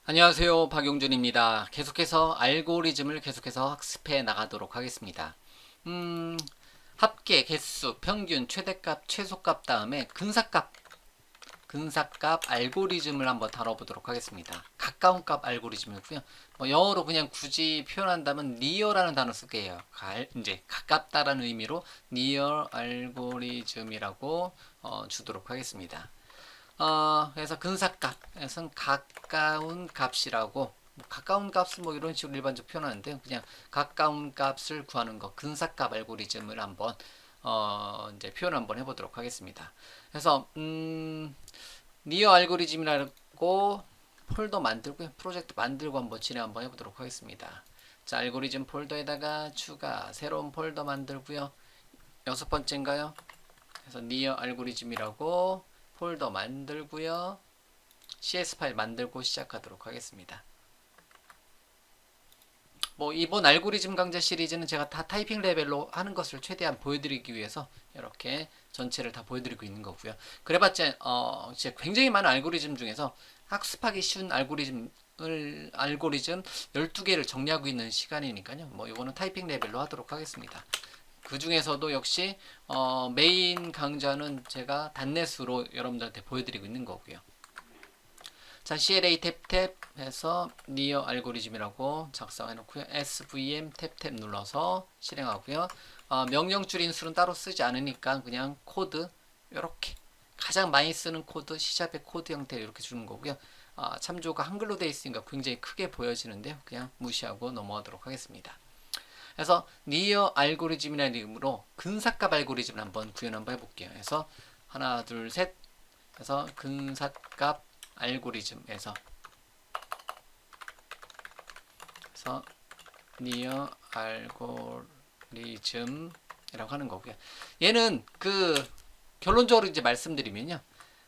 안녕하세요. 박용준입니다. 계속해서 알고리즘을 계속해서 학습해 나가도록 하겠습니다. 음, 합계, 개수, 평균, 최대값, 최소값 다음에 근사값 알고리즘을 한번 다뤄보도록 하겠습니다. 가까운 값 알고리즘이고요. 영어로 그냥 굳이 표현한다면 near라는 단어 쓸게요. 이제 가깝다라는 의미로 near 알고리즘이라고 주도록 하겠습니다. 그래서 근사값에서는 가까운 값이라고 가까운 값을 이런 식으로 일반적으로 표현하는데 그냥 가까운 값을 구하는 거 근사값 알고리즘을 한번 이제 표현 한번 해보도록 하겠습니다. 그래서 니어 알고리즘이라고 폴더 만들고 프로젝트 만들고 한번 진행 한번 해보도록 하겠습니다. 자, 알고리즘 폴더에다가 추가 새로운 폴더 만들고요. 여섯 번째인가요? 그래서 니어 알고리즘이라고 폴더 만들고요. CS 파일 만들고 시작하도록 하겠습니다. 이번 알고리즘 강좌 시리즈는 제가 다 타이핑 레벨로 하는 것을 최대한 보여드리기 위해서 이렇게 전체를 다 보여드리고 있는 거고요. 그래봤자 굉장히 많은 알고리즘 중에서 학습하기 쉬운 알고리즘 12개를 정리하고 있는 시간이니까요. 이거는 타이핑 레벨로 하도록 하겠습니다. 그 중에서도 역시 메인 강좌는 제가 단넷으로 여러분들한테 보여드리고 있는 거고요. 자, CLA 탭탭 해서 니어 알고리즘이라고 작성해 놓고요. SVM 탭탭 눌러서 실행하고요. 명령줄 인수는 따로 쓰지 않으니까 그냥 코드 이렇게 가장 많이 쓰는 코드 C샵의 코드 형태로 이렇게 주는 거고요. 참조가 한글로 되어 있으니까 굉장히 크게 보여지는데요. 그냥 무시하고 넘어가도록 하겠습니다. 그래서 니어 알고리즘이라는 이름으로 근사값 알고리즘을 한번 구현 한번 해볼게요. 그래서 하나 둘셋 해서 근사값 알고리즘에서 니어 알고리즘이라고 하는 거고요. 얘는 결론적으로 이제 말씀드리면요.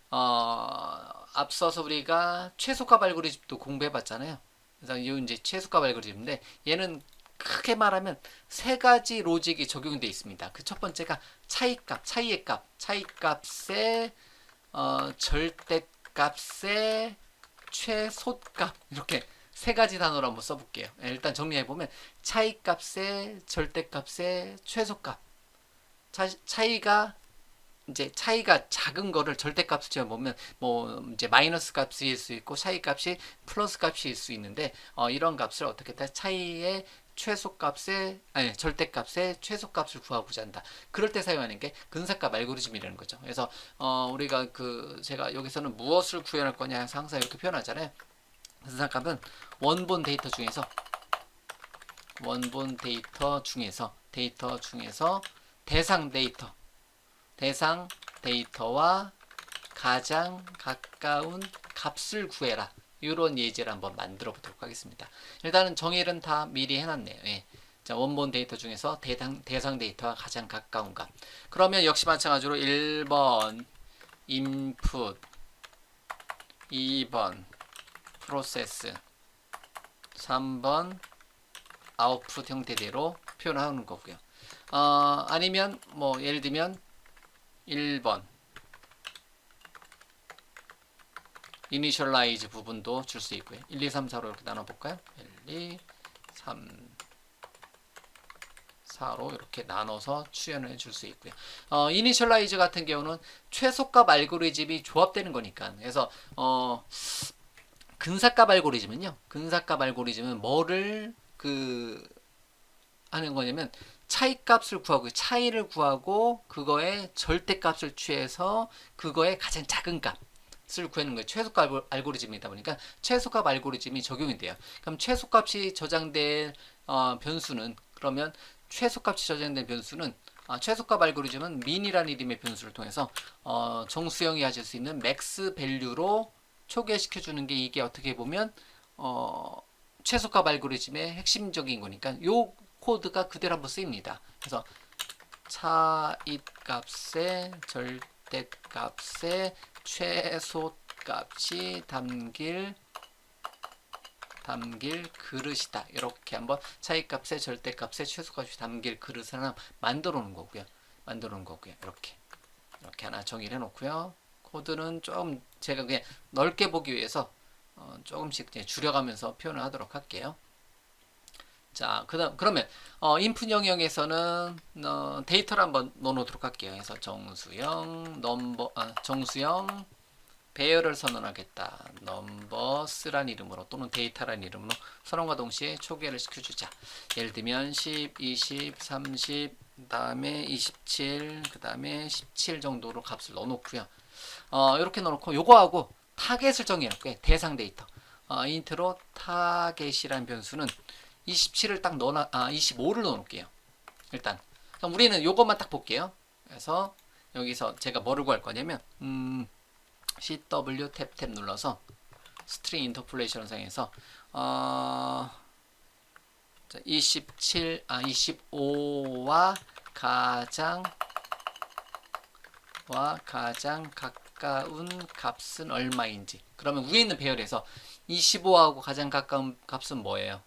앞서서 우리가 최소값 알고리즘도 공부해봤잖아요. 그래서 이 이제 최소값 알고리즘인데 얘는 크게 말하면 세 가지 로직이 적용되어 있습니다. 그 첫 번째가 차이값의 절대값의 최소값 이렇게 세 가지 단어로 한번 써볼게요. 일단 정리해보면 차이값의 절대값의 최소값 차이가 이제 차이가 작은 거를 절대값을 지어보면 이제 마이너스 값일 수 있고 차이 값이 플러스 값일 수 있는데 이런 값을 어떻게 했다 차이의 최소값의 아니 절대값의 최소값을 구하고자 한다. 그럴 때 사용하는 게 근사값 알고리즘이라는 거죠. 그래서 우리가 제가 여기서는 무엇을 구현할 거냐 해서 항상 이렇게 표현하잖아요. 근사값은 원본 데이터 중에서 대상 데이터와 가장 가까운 값을 구해라. 이런 예제를 한번 만들어 보도록 하겠습니다. 일단은 정의는 다 미리 해놨네요. 예. 자, 원본 데이터 중에서 대상 데이터와 가장 가까운 값. 그러면 역시 마찬가지로 1번 input, 2번 프로세스, 3번 아웃풋 형태대로 표현하는 거고요. 아니면 예를 들면 1번 이니셜라이즈 부분도 줄 수 있고요. 1, 2, 3, 4로 이렇게 나눠볼까요? 1, 2, 3, 4로 이렇게 나눠서 추현을 줄 수 있고요. 이니셜라이즈 같은 경우는 최소값 알고리즘이 조합되는 거니까. 그래서 근사값 알고리즘은 뭐를 하는 거냐면 차이를 구하고 그거의 절대값을 취해서 그거의 가장 작은 값을 구하는 거예요. 최소값 알고리즘이다 보니까 최소값 알고리즘이 적용이 돼요. 그럼 최소값이 저장된 변수는 그러면 최소값이 저장된 변수는 최소값 알고리즘은 민이라는 이름의 변수를 통해서 정수영이 가질 수 있는 맥스 밸류로 초기화시켜 주는 게 이게 어떻게 보면 최소값 알고리즘의 핵심적인 거니까 요 코드가 그대로 한번 쓰입니다. 그래서 차입값의 절대값의 최소값이 담길 그릇이다. 이렇게 한번 차이값의 절대값의 최소값이 담길 그릇을 하나 만들어 놓은 거고요. 이렇게 하나 정의를 해놓고요. 코드는 좀 제가 그냥 넓게 보기 위해서 조금씩 이제 줄여가면서 표현을 하도록 할게요. 자, 그러면 인풋 영역에서는 데이터를 한번 넣어놓도록 할게요. 그래서 정수영 배열을 선언하겠다. 넘버스란 이름으로 또는 데이터란 이름으로 선언과 동시에 초기화를 시켜주자. 예를 들면 10, 20, 30, 그 다음에 27, 그 다음에 17 정도로 값을 넣어놓고요. 이렇게 넣어놓고 요거하고 타겟을 정해놓을게요. 대상 데이터. 인트로 타겟이라는 변수는 27을 딱 25를 넣어놓을게요. 일단 그럼 우리는 요것만 딱 볼게요. 그래서 여기서 제가 뭐를 구할 거냐면 CW 탭 눌러서 스트링 인터폴레이션 상에서 25와 가장 가까운 값은 얼마인지. 그러면 위에 있는 배열에서 25하고 가장 가까운 값은 뭐예요?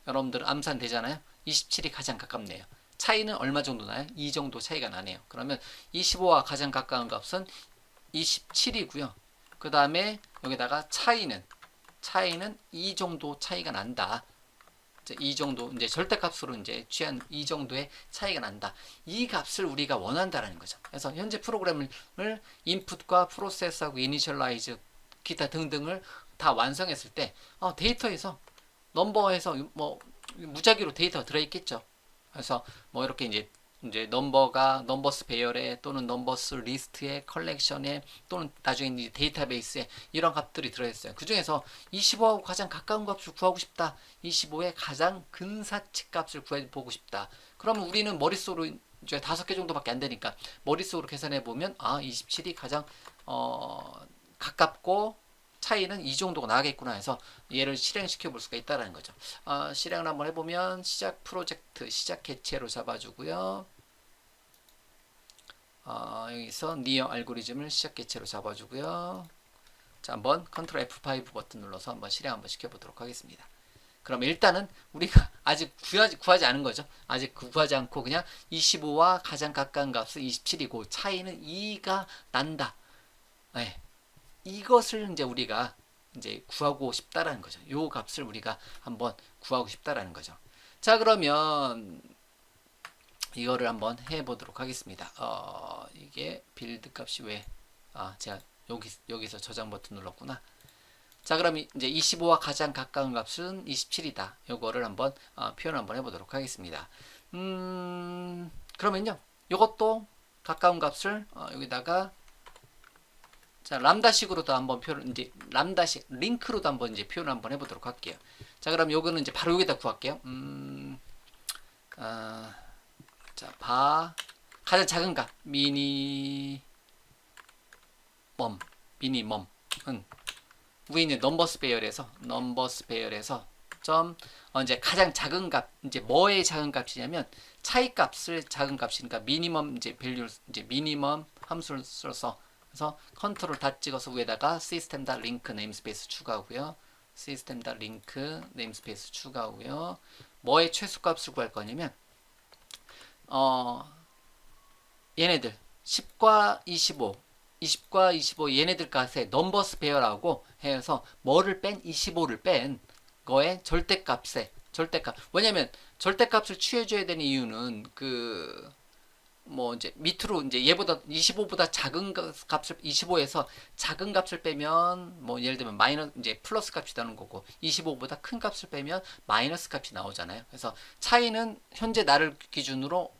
여러분들 암산 되잖아요. 27이 가장 가깝네요. 차이는 얼마 정도 나요? 2 정도 차이가 나네요. 그러면 25와 가장 가까운 값은 27이고요. 그 다음에 여기다가 차이는 2 정도 차이가 난다. 이 정도 이제 절대값으로 이제 취한 이 정도의 차이가 난다. 이 값을 우리가 원한다라는 거죠. 그래서 현재 프로그램을 인풋과 프로세스하고 이니셜라이즈 기타 등등을 다 완성했을 때 데이터에서 넘버에서 뭐 무작위로 데이터가 들어있겠죠. 그래서 뭐 이렇게 이제 넘버스 배열에 또는 넘버스 리스트에 컬렉션에 또는 나중에 이제 데이터베이스에 이런 값들이 들어있어요. 그 중에서 25하고 가장 가까운 값을 구하고 싶다. 25의 가장 근사치 값을 구해보고 싶다. 그러면 우리는 머릿속으로 이제 5개 정도밖에 안 되니까 머릿속으로 계산해 보면 27이 가장 가깝고 차이는 이 정도가 나겠구나 해서 얘를 실행시켜 볼 수가 있다는 거죠. 실행을 한번 해보면 시작 프로젝트 시작 개체로 잡아주고요. 여기서 니어 알고리즘을 시작 개체로 잡아주고요. 자, 한번 컨트롤 F5 버튼 눌러서 한번 실행 한번 시켜보도록 하겠습니다. 그럼 일단은 우리가 아직 구하지 않은 거죠. 아직 구하지 않고 그냥 25와 가장 가까운 값은 27이고 차이는 2가 난다. 네. 이것을 이제 우리가 이제 구하고 싶다라는 거죠. 요 값을 우리가 한번 구하고 싶다라는 거죠. 자, 그러면 이거를 한번 해보도록 하겠습니다. 이게 빌드 값이 왜 제가 여기서 저장 버튼 눌렀구나. 자, 그럼 이제 25와 가장 가까운 값은 27이다. 요거를 한번 표현 한번 해보도록 하겠습니다. 그러면요, 요것도 가까운 값을 여기다가 자, 람다식으로도 한번 표현, 이제 람다식 링크로도 한번 이제 표현 한번 해보도록 할게요. 자, 그럼 요거는 이제 바로 여기다 구할게요. 자, 가장 작은 값 미니멈은 위에 있는 넘버스 배열에서 점 이제 가장 작은 값 이제 뭐의 작은 값이냐면 차이 값을 작은 값이니까 미니멈 이제 밸류 이제 미니멈 함수를 써서 그래서 컨트롤 다 찍어서 위에다가 시스템 다 링크 네임스페이스 추가하고요. 시스템 다 링크 네임스페이스 추가하고요. 뭐의 최소값을 구할 거냐면 얘네들 10과 25 20과 25 얘네들 값에 넘버스 배열하고 해서 뭐를 뺀 25를 뺀 거에 절대값 왜냐면 절대값을 취해줘야 되는 이유는 뭐 이제 밑으로 이제 얘보다 25보다 작은 값을 25에서 작은 값을 빼면 뭐 예를 들면 마이너스 이제 플러스 값이 나오는 거고 25보다 큰 값을 빼면 마이너스 값이 나오잖아요. 그래서 차이는 현재 나를 기준으로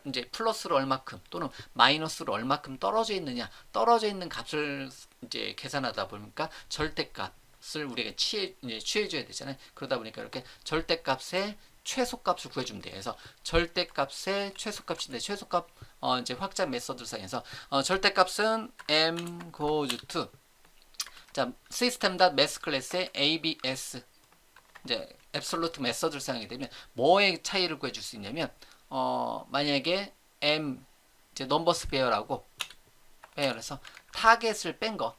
이제 플러스로 얼마큼 또는 마이너스로 얼마큼 떨어져 있느냐 떨어져 있는 값을 이제 계산하다 보니까 절대값을 우리가 취해줘야 되잖아요. 그러다 보니까 이렇게 절대값의 최소값을 구해주면 돼요. 그래서 절대값의 최소값인데 최소값 이제 확장 메서드상에서 절대값은 m goes to 자 system.mass 클래스의 abs 이제 absolute 메서드를 사용하게 되면 뭐의 차이를 구해줄 수 있냐면 만약에 m 이제 넘버스 배열하고 배열해서 타겟을 뺀 거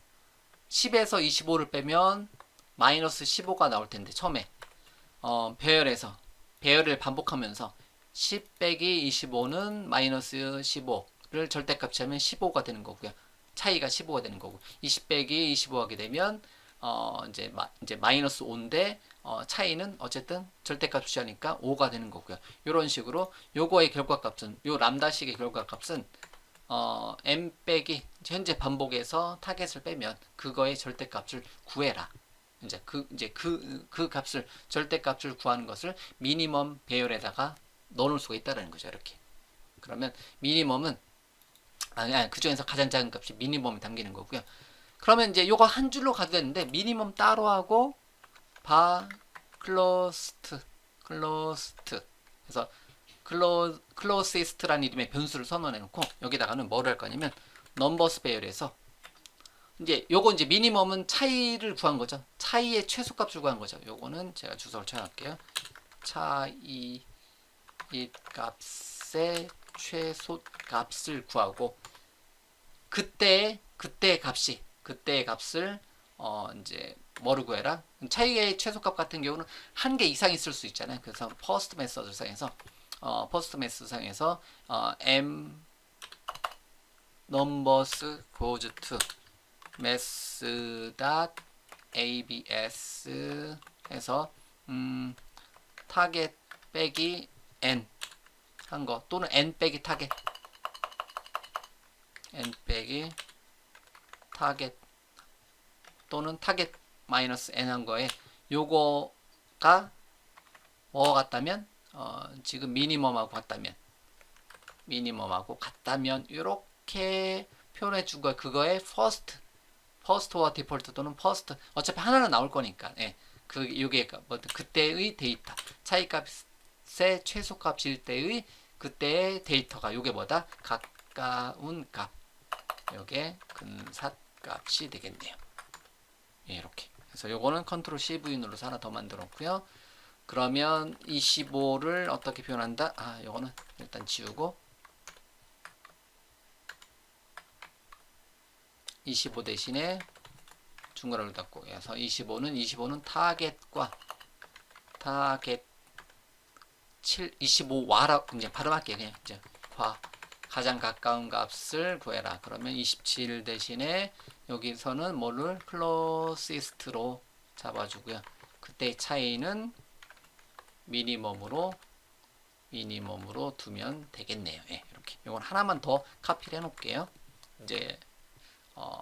10에서 25를 빼면 마이너스 15가 나올 텐데 처음에 배열을 반복하면서 10 빼기 25는 마이너스 15를 절대값이 하면 15가 되는 거고요. 차이가 15가 되는 거고 20 빼기 25 하게 되면 이제 마이너스 5인데 차이는 어쨌든 절대값 취하니까 5가 되는 거고요. 이런 식으로 요거의 결과값은 요 람다식의 결과값은 m 빼기 현재 반복에서 타겟을 빼면 그거의 절대값을 구해라. 그 값을 절대값을 구하는 것을 미니멈 배열에다가 넣어놓을 수가 있다는 거죠. 이렇게. 그러면 미니멈은 그 중에서 가장 작은 값이 미니멈에 담기는 거고요. 그러면 이제 요거 한 줄로 가도 되는데 미니멈 따로 하고 바 클로스트 그래서 클로시스트라는 이름의 변수를 선언해 놓고 여기다가는 뭐를 할 거냐면 넘버스 배열에서 이제 요거 이제 미니멈은 차이를 구한 거죠. 차이의 최소값을 구한 거죠. 요거는 제가 주소를 쳐놓을게요. 차이 값의 최소값을 구하고 그때의 값을 이제 뭐를 구해라? 차이의 최소값 같은 경우는 한 개 이상 있을 수 있잖아요. 그래서 퍼스트 메서드 상에서 m numbers goes to mass.abs 해서 타겟 빼기 n 한 거 또는 n 빼기 타겟 또는 타겟 마이너스 n 한 거에 요거가 뭐 같다면 지금 미니멈하고 같다면 이렇게 표현해 준 거 그거의 퍼스트와 디폴트 또는 퍼스트 어차피 하나는 나올 거니까 요게 그때의 데이터 차이값의 최소값일 때의 그때의 데이터가 요게 뭐다? 가까운 값 요게 근사값이 되겠네요. 이렇게 그래서 요거는 컨트롤 CV 눌러서 하나 더 만들었고요. 그러면 25를 어떻게 표현한다? 요거는 일단 지우고 25 대신에 중괄호를 닫고 해서 25는 타겟 25와라 이제 발음할게요. 그냥 이제 가장 가까운 값을 구해라. 그러면 27 대신에 여기서는 뭐를 클로시스트로 잡아주고요. 그때 차이는 미니멈으로 두면 되겠네요. 이렇게. 이건 하나만 더 카피를 해놓을게요. 이제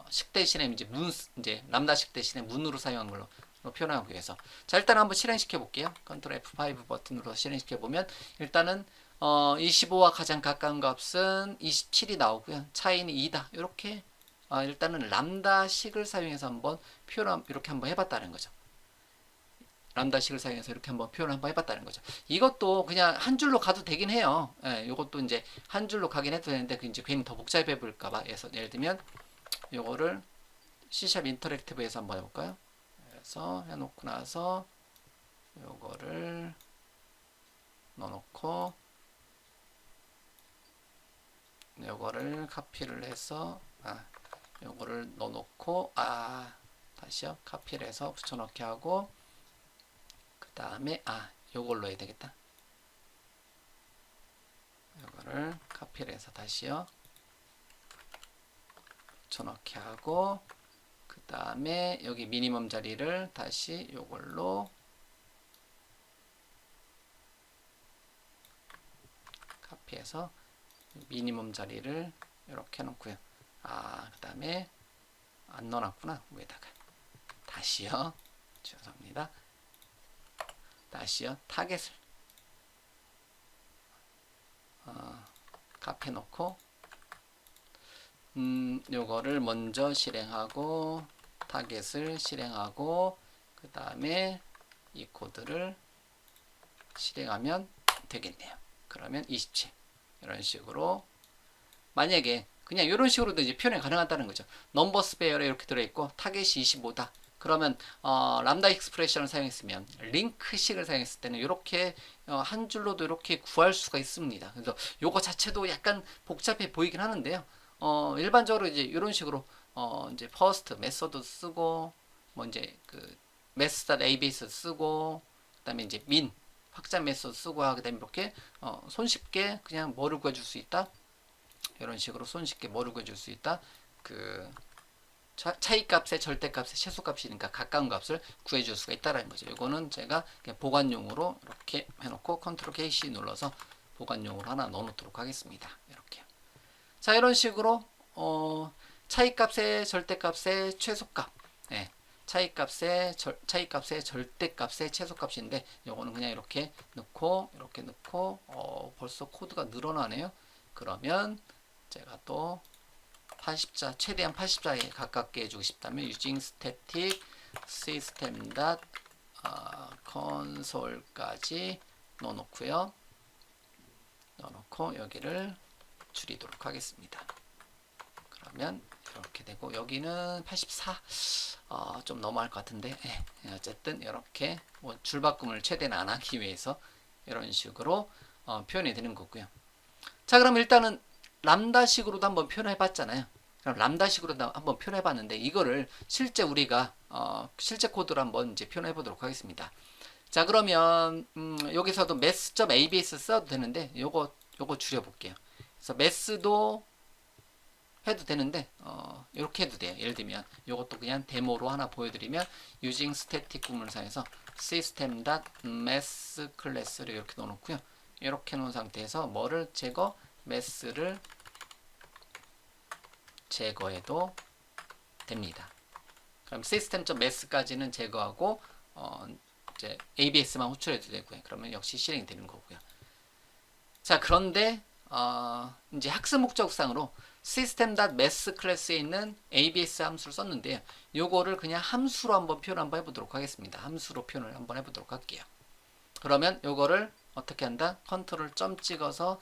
식 대신에 이제 람다식 대신에 문으로 사용한 걸로 표현하기 위해서. 자, 일단 한번 실행시켜 볼게요. 컨트롤 F5 버튼으로 실행시켜 보면 일단은 25와 가장 가까운 값은 27이 나오고요. 차이는 2다. 이렇게 일단은 람다식을 사용해서 한번 이렇게 한번 해봤다는 거죠. 람다식을 사용해서 이렇게 한번 표현을 한번 해봤다는 거죠. 이것도 그냥 한 줄로 가도 되긴 해요. 이것도 이제 한 줄로 가긴 해도 되는데 이제 괜히 더 복잡해 보일까봐 해서 예를 들면 요거를 C# 인터랙티브에서 한번 해볼까요? 그래서 해놓고 나서 요거를 넣어놓고 요거를 카피를 해서 요거를 넣어놓고 다시요 카피를 해서 붙여넣기 하고 그 다음에 요걸로 해야 되겠다. 요거를 카피를 해서 다시요 붙여넣기 하고 그 다음에 여기 미니멈 자리를 다시 요걸로 카피해서 미니멈 자리를 이렇게 해놓고요. 그 다음에 안 넣어놨구나. 위에다가 다시요. 죄송합니다. 다시요. 타겟을 카피해 놓고 요거를 먼저 실행하고 타겟을 실행하고 그 다음에 이 코드를 실행하면 되겠네요. 그러면 27 이런 식으로 만약에 그냥 이런 식으로도 이제 표현이 가능하다는 거죠. 넘버스 배열에 이렇게 들어있고 타겟이 25다. 그러면 람다 익스프레션을 사용했으면 링크식을 사용했을 때는 이렇게 한 줄로도 이렇게 구할 수가 있습니다. 그래서 요거 자체도 약간 복잡해 보이긴 하는데요. 일반적으로 이제 이런 식으로 이제 퍼스트 메서드 쓰고 뭐 이제 그 메스.abs 쓰고 그다음에 이제 민 확장 메서드 쓰고 그다음에 이렇게 손쉽게 그냥 뭐를 구해줄 수 있다. 이런 식으로 손쉽게 뭐를 구해줄 수 있다. 그 차이값의 절대값의 최소값이니까 가까운 값을 구해줄 수가 있다라는 거죠. 이거는 제가 그냥 보관용으로 이렇게 해놓고 컨트롤 KC 눌러서 보관용으로 하나 넣어놓도록 하겠습니다. 이렇게. 자, 이런 식으로 차이값의 절대값의 최소값, 예, 차이값의 절대값의 최소값인데 요거는 그냥 이렇게 넣고 벌써 코드가 늘어나네요. 그러면 제가 또 80자 최대한 80자에 가깝게 해주고 싶다면 using static system console까지 넣어놓고 여기를 줄이도록 하겠습니다. 그러면 이렇게 되고 여기는 84 좀 넘어갈 것 같은데 어쨌든 이렇게 뭐 줄바꿈을 최대한 안 하기 위해서 이런 식으로 표현이 되는 거고요. 자, 그럼 일단은 람다식으로도 한번 표현해 봤잖아요. 그럼 람다식으로도 한번 표현해 봤는데 이거를 실제 우리가 실제 코드로 한번 이제 표현해 보도록 하겠습니다. 자, 그러면 여기서도 math.abs 써도 되는데 요거 줄여 볼게요. 그래서 math도 해도 되는데 이렇게 해도 돼요. 예를 들면 이것도 그냥 데모로 하나 보여드리면 using static 구문사에서 system.math 클래스를 이렇게 넣어놓고요. 이렇게 놓은 상태에서 뭐를 math를 제거해도 됩니다. 그럼 system.math까지는 제거하고 이제 ABS만 호출해도 되고요. 그러면 역시 실행이 되는 거고요. 자, 그런데 이제 학습 목적상으로 system.math 클래스에 있는 ABS 함수를 썼는데요. 요거를 그냥 함수로 한번 표현 한번 해보도록 하겠습니다. 함수로 표현을 한번 해보도록 할게요. 그러면 요거를 어떻게 한다? 컨트롤 점 찍어서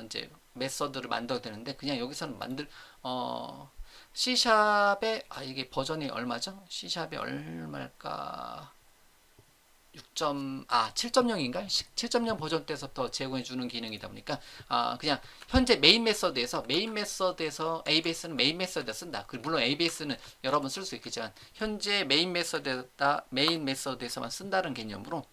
이제 메서드를 만들어야 되는데 그냥 여기서는 C샵에 이게 버전이 얼마죠? C샵이 얼마일까? 7.0인가? 7.0 버전 때서부터 제공해 주는 기능이다 보니까 그냥 현재 메인 메서드에서 ABS는 메인 메서드에 쓴다. 물론 ABS는 여러 번 쓸 수 있겠지만 현재 메인 메서드에서만 쓴다는 개념으로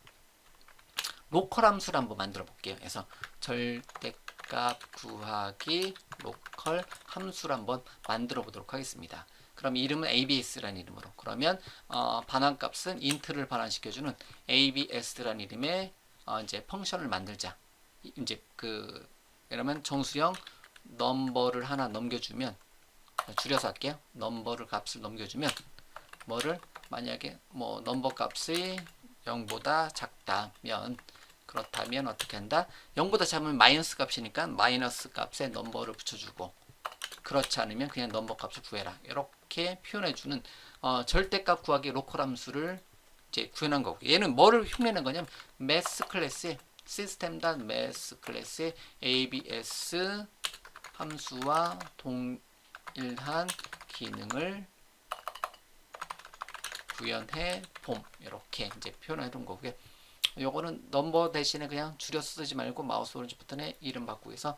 로컬 함수를 한번 만들어 볼게요. 그래서 절대값 구하기 로컬 함수를 한번 만들어 보도록 하겠습니다. 그럼 이름은 ABS라는 이름으로. 그러면 반환값은 int를 반환시켜주는 ABS라는 이름의 이제 펑션을 만들자. 이제 이러면 정수형 넘버를 하나 넘겨주면 줄여서 할게요. 넘버를 값을 넘겨주면 뭐를 만약에 뭐 넘버 값이 0보다 작다면 그렇다면 어떻게 한다? 0보다 작으면 마이너스 값이니까 마이너스 값에 넘버를 붙여주고 그렇지 않으면 그냥 넘버 값을 구해라. 이렇게 표현해주는 절대값 구하기 로컬 함수를 이제 구현한 거고 얘는 뭐를 흉내낸 거냐면 math 클래스의 system.math 클래스의 abs 함수와 동일한 기능을 구현해 봄 이렇게 이제 표현해 둔 거고요. 요거는 넘버 대신에 그냥 줄여 쓰지 말고 마우스 오른쪽 버튼에 이름 바꾸기 해서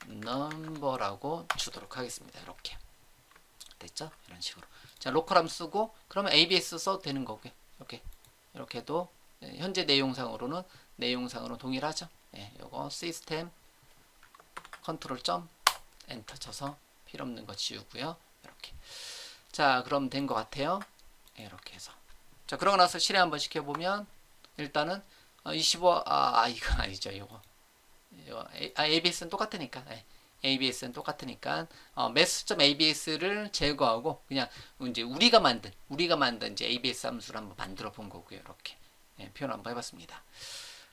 넘버라고 주도록 하겠습니다. 이렇게 됐죠? 이런 식으로. 자, 로컬함 쓰고 그러면 ABS 써도 되는 거고요. 이렇게 해도 현재 내용상으로는 동일하죠. 예, 요거 시스템 컨트롤 점 엔터 쳐서 필요 없는 거 지우고요. 이렇게. 자, 그럼 된 것 같아요. 예, 이렇게 해서. 자, 그러고 나서 실행 한번 시켜보면 일단은 25 이거 아니죠. 이거 ABS는 똑같으니까 ABS는 똑같으니까 math.abs를 제거하고 그냥 이제 우리가 만든 이제 ABS 함수를 한번 만들어 본 거고요. 이렇게 표현 한번 해봤습니다.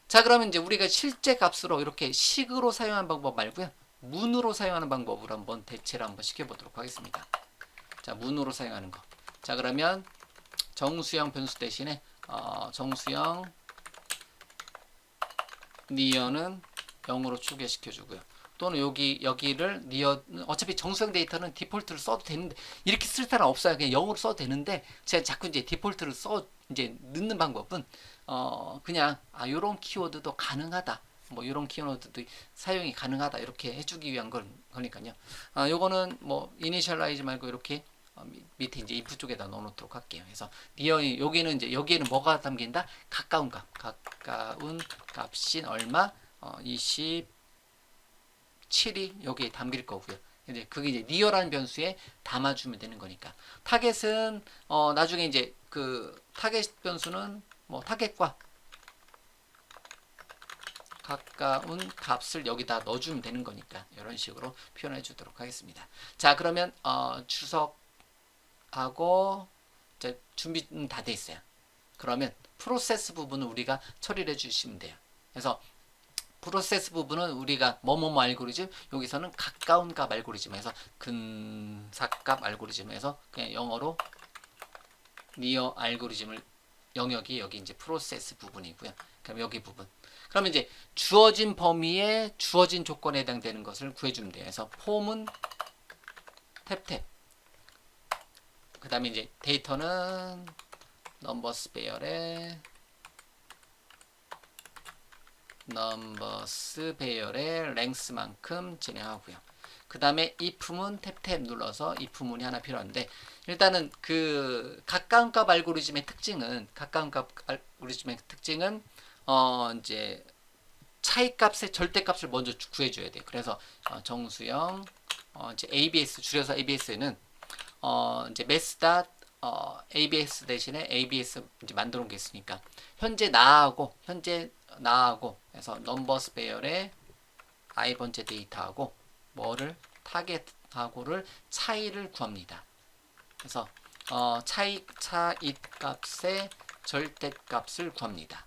자, 그러면 이제 우리가 실제 값으로 이렇게 식으로 사용하는 방법 말고요. 문으로 사용하는 방법으로 한번 대체를 한번 시켜보도록 하겠습니다. 자, 문으로 사용하는 거. 자, 그러면 정수형 변수 대신에 정수형 니어는 0으로 추계시켜주고요. 또는 여기를 니어는 어차피 정수형 데이터는 디폴트를 써도 되는데 이렇게 쓸 사람 없어요. 그냥 0으로 써도 되는데 제가 자꾸 이제 디폴트를 이제 넣는 방법은 그냥 요런 키워드도 가능하다. 뭐 이런 키워드도 사용이 가능하다. 이렇게 해주기 위한 거니까요. 요거는 뭐 이니셜라이즈 말고 이렇게 밑에 이제 if 쪽에다 넣어놓도록 할게요. 그래서 여기에는 뭐가 담긴다? 가까운 값인 얼마? 27이 여기에 담길 거고요. 이제 그게 이제 리어라는 변수에 담아주면 되는 거니까. 타겟은 나중에 이제 그 타겟 변수는 뭐 타겟과 가까운 값을 여기다 넣어주면 되는 거니까 이런 식으로 표현해 주도록 하겠습니다. 자, 그러면 주석하고 이제 준비는 다 돼 있어요. 그러면 프로세스 부분은 우리가 처리를 해주시면 돼요. 그래서 프로세스 부분은 우리가 뭐뭐뭐 알고리즘, 여기서는 가까운 값 알고리즘에서 근사값 알고리즘에서 그냥 영어로 니어 알고리즘을 영역이 여기 이제 프로세스 부분이고요. 그럼 여기 부분. 그러면 이제 주어진 범위에 주어진 조건에 해당되는 것을 구해주면 돼요. 그래서 폼은 탭탭. 그 다음에 이제 데이터는 넘버스 배열에 넘버스 배열의 랭스만큼 진행하고요. 그 다음에 if문 탭탭 눌러서 if 문이 하나 필요한데, 일단은 그 가까운 값 알고리즘의 특징은 이제 차이값의 절대값을 먼저 구해줘야 돼요. 그래서 정수형 이제 ABS 줄여서 ABS는 이제 mass. ABS 대신에 ABS 이제 만들어 놓은 게 있으니까 현재 나하고 해서 넘버스 배열의 i번째 데이터하고 뭐를 타겟하고를 차이를 구합니다. 그래서 차이 값의 절대값을 구합니다.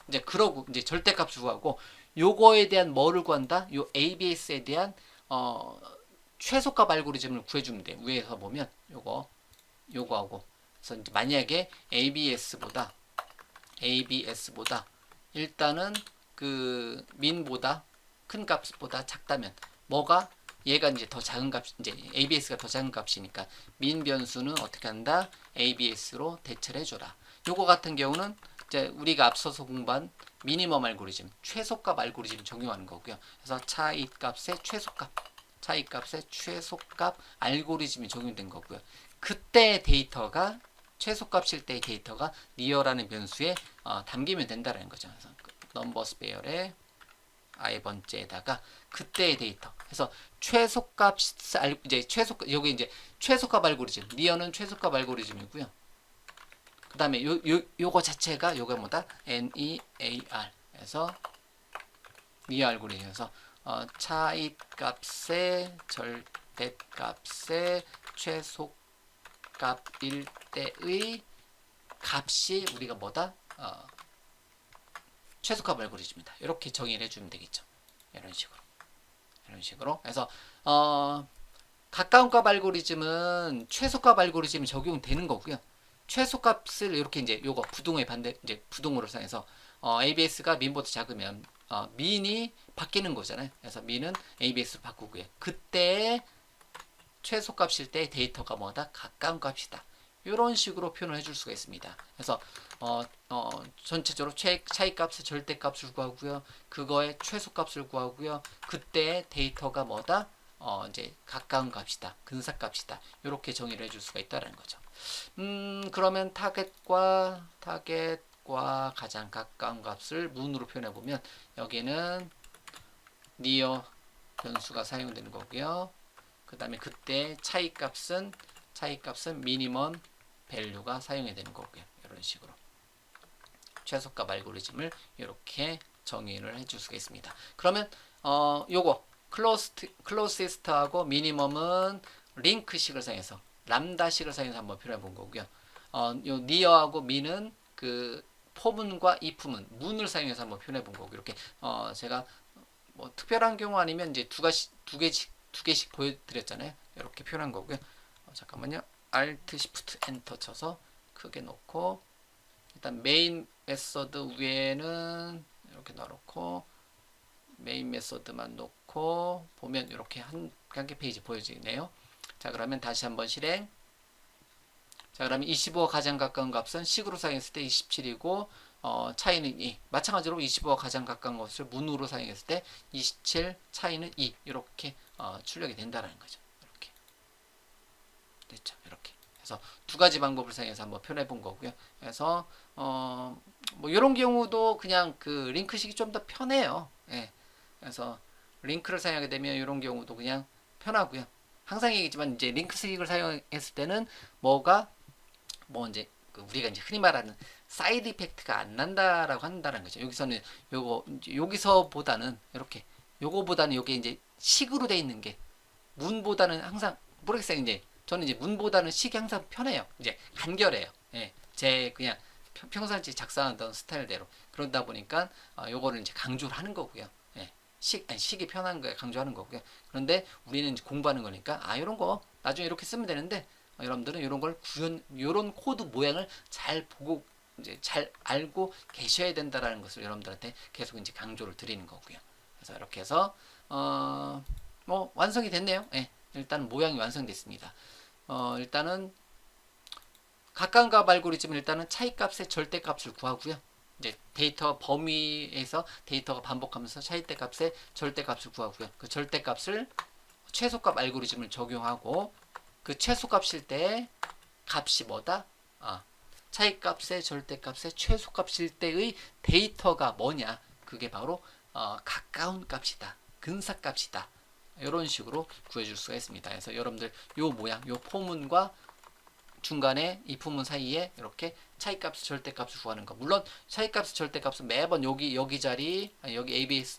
이제 그러고 이제 절대값을 구하고 요거에 대한 뭐를 구한다? 요 ABS에 대한 최소값 알고리즘을 구해주면 돼. 위에서 보면 요거하고. 그래서 이제 만약에 ABS보다 일단은 그 민보다 큰 값보다 작다면 뭐가 얘가 이제 더 작은 값, 이제 ABS가 더 작은 값이니까 민 변수는 어떻게 한다? ABS로 대체를 해줘라. 요거 같은 경우는 이제 우리가 앞서서 공부한 미니멈 알고리즘, 최소값 알고리즘 적용하는 거고요. 그래서 차이값의 최소값 알고리즘이 적용된 거고요. 그때 데이터가 최소값일 때의 데이터가 리어라는 변수에 담기면 된다라는 거죠. 그래서 넘버스 배열의 i번째에다가 그때의 데이터. 그래서 여기 이제 최소값 알고리즘. 리어는 최소값 알고리즘이고요. 그 다음에 요거 자체가 요거 뭐다? NEAR. 그래서 리어 알고리즘에서 차이값의 절대값의 최소값일 때의 값이 우리가 뭐다? 최소값 알고리즘이다. 이렇게 정의를 해주면 되겠죠. 이런 식으로. 그래서 가까운 값 알고리즘은 최소값 알고리즘이 적용되는 거고요. 최소값을 이렇게 이제 요거 부동의 반대 이제 부동으로 사용해서 ABS가 민보다 작으면 민이 바뀌는 거잖아요. 그래서 민은 ABS로 바꾸고요. 그때 최소값일 때 데이터가 뭐다? 가까운 값이다. 이런 식으로 표현을 해줄 수가 있습니다. 그래서 전체적으로 차이값의 절대값을 구하고요. 그거의 최소값을 구하고요. 그때 데이터가 뭐다? 이제 가까운 값이다. 근사값이다. 이렇게 정의를 해줄 수가 있다는 거죠. 그러면 타겟과 가장 가까운 값을 문으로 표현해 보면 여기는 near 변수가 사용되는 거고요. 그 다음에 그때 차이값은 미니멈 밸류가 사용이 되는 거고요. 이런 식으로 최소값 알고리즘을 이렇게 정의를 해줄 수가 있습니다. 그러면 요거 클로시스트하고 미니멈은 링크식을 사용해서 람다식을 사용해서 한번 표현해 본 거고요. 요 니어하고 미는 그 포문과 if문 문을 사용해서 한번 표현해 본 거고, 이렇게 제가 뭐 특별한 경우 아니면 이제 두 개씩 보여드렸잖아요. 이렇게 표현한 거고요. 잠깐만요. Alt Shift Enter 쳐서 크게 놓고 일단 메인 메서드 위에는 이렇게 놔놓고 메인 메서드만 놓고 보면 이렇게 한 개 페이지 보여지네요. 자, 그러면 다시 한번 실행. 자, 그러면 25가 가장 가까운 값은 식으로 사용했을 때 27이고 차이는 2. 마찬가지로 25가 가장 가까운 것을 문으로 사용했을 때 27, 차이는 2. 이렇게 출력이 된다는 거죠. 이렇게 됐죠. 이렇게. 그래서 두 가지 방법을 사용해서 한번 표현해 본 거고요. 그래서 뭐 이런 경우도 그냥 그 링크식이 좀 더 편해요. 예. 그래서 링크를 사용하게 되면 이런 경우도 그냥 편하고요. 항상 얘기지만 이제 링크스릭을 사용했을 때는 뭐 이제 우리가 이제 흔히 말하는 사이드 이펙트가 안 난다라고 한다는 거죠. 여기서는 여기서보다는 이렇게 요거보다는 요게 이제 식으로 돼 있는 게 문보다는 항상 모르겠어요. 이제 저는 이제 문보다는 식이 항상 편해요. 이제 간결해요. 예, 제 그냥 평상시 작성하던 스타일대로 그러다 보니까 요거를 이제 강조를 하는 거고요. 예, 식이 편한 거 강조하는 거고요. 그런데 우리는 이제 공부하는 거니까 이런 거 나중에 이렇게 쓰면 되는데 여러분들은 이런 걸 이런 코드 모양을 잘 보고 이제 잘 알고 계셔야 된다라는 것을 여러분들한테 계속 이제 강조를 드리는 거고요. 그래서 이렇게 해서 뭐 완성이 됐네요. 예, 일단 모양이 완성됐습니다. 일단은 가까운 값 알고리즘은 일단은 차이값의 절대값을 구하고요. 이제 데이터 범위에서 데이터가 반복하면서 차이값의 절대값을 구하고요. 그 절대값을 최소값 알고리즘을 적용하고 그 최소값일 때 값이 뭐다? 차이값의 절대값의 최소값일 때의 데이터가 뭐냐? 그게 바로 가까운 값이다. 근사값이다. 이런 식으로 구해줄 수가 있습니다. 그래서 여러분들 요 모양, 요 포문과 중간에 이 부분 사이에 이렇게 차이값 절대값을 구하는 거. 물론 차이값 절대값은 매번 여기 자리, 여기 ABS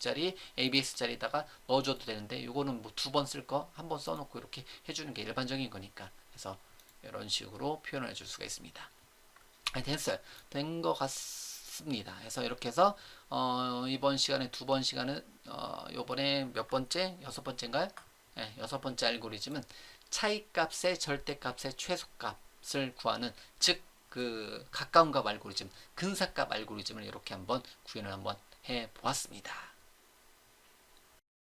자리에다가 넣어줘도 되는데 이거는 뭐 두 번 쓸 거 한 번 써놓고 이렇게 해주는 게 일반적인 거니까. 그래서 이런 식으로 표현을 해줄 수가 있습니다. 됐어요. 된 것 같습니다. 그래서 이렇게 해서 이번 시간에 두 번 시간은 요번에 몇 번째? 여섯 번째인가요? 네, 여섯 번째 알고리즘은 차이값의 절대값의 최소값을 구하는 즉 그 가까운 값 알고리즘, 근사값 알고리즘을 이렇게 한번 구현을 한번 해 보았습니다.